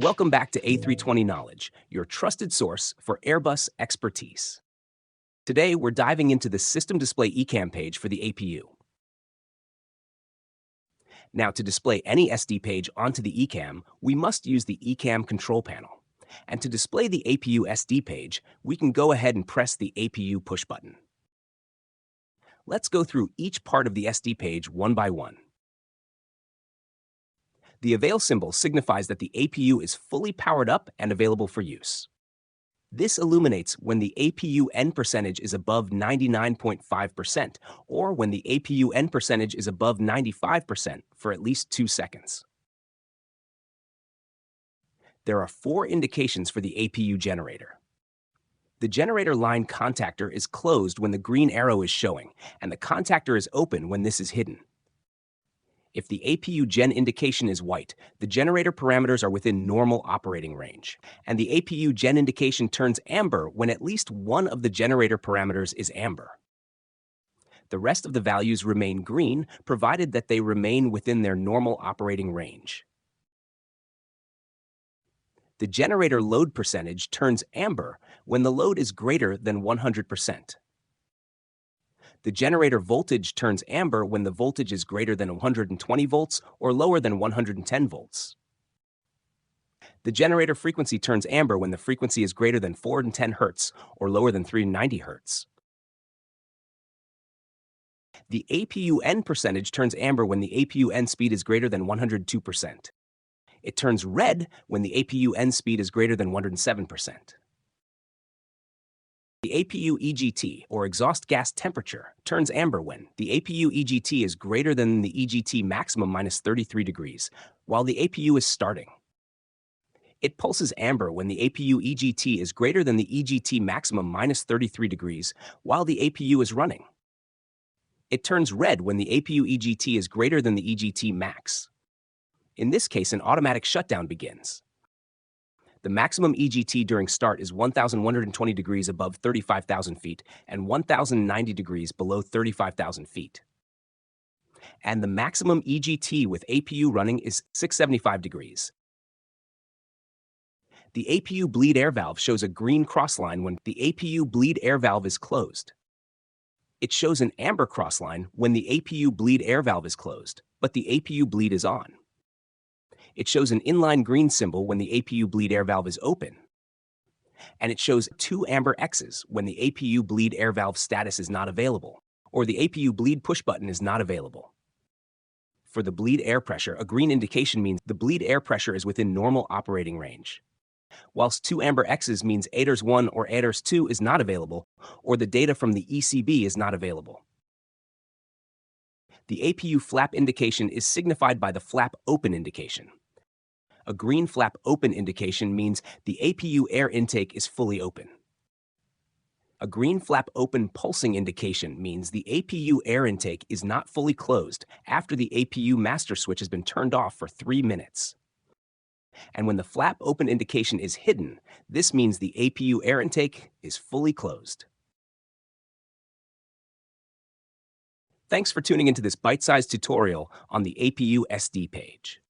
Welcome back to A320 Knowledge, your trusted source for Airbus expertise. Today, we're diving into the System Display ECAM page for the APU. Now, to display any SD page onto the ECAM, we must use the ECAM control panel. And to display the APU SD page, we can go ahead and press the APU push button. Let's go through each part of the SD page one by one. The avail symbol signifies that the APU is fully powered up and available for use. This illuminates when the APU N percentage is above 99.5% or when the APU N percentage is above 95% for at least 2 seconds. There are 4 indications for the APU generator. The generator line contactor is closed when the green arrow is showing, and the contactor is open when this is hidden. If the APU gen indication is white, the generator parameters are within normal operating range, and the APU gen indication turns amber when at least one of the generator parameters is amber. The rest of the values remain green, provided that they remain within their normal operating range. The generator load percentage turns amber when the load is greater than 100%. The generator voltage turns amber when the voltage is greater than 120 volts or lower than 110 volts. The generator frequency turns amber when the frequency is greater than 410 Hz or lower than 390 Hz. The APU N percentage turns amber when the APU N speed is greater than 102%. It turns red when the APU N speed is greater than 107%. The APU EGT, or exhaust gas temperature, turns amber when the APU EGT is greater than the EGT maximum minus 33 degrees, while the APU is starting. It pulses amber when the APU EGT is greater than the EGT maximum minus 33 degrees, while the APU is running. It turns red when the APU EGT is greater than the EGT max. In this case, an automatic shutdown begins. The maximum EGT during start is 1,120 degrees above 35,000 feet and 1,090 degrees below 35,000 feet. And the maximum EGT with APU running is 675 degrees. The APU bleed air valve shows a green crossline when the APU bleed air valve is closed. It shows an amber crossline when the APU bleed air valve is closed, but the APU bleed is on. It shows an inline green symbol when the APU bleed air valve is open. And it shows 2 amber X's when the APU bleed air valve status is not available, or the APU bleed push button is not available. For the bleed air pressure, a green indication means the bleed air pressure is within normal operating range, whilst 2 amber X's means ADERS 1 or ADERS 2 is not available, or the data from the ECB is not available. The APU flap indication is signified by the flap open indication. A green flap open indication means the APU air intake is fully open. A green flap open pulsing indication means the APU air intake is not fully closed after the APU master switch has been turned off for 3 minutes. And when the flap open indication is hidden, this means the APU air intake is fully closed. Thanks for tuning into this bite-sized tutorial on the APU SD page.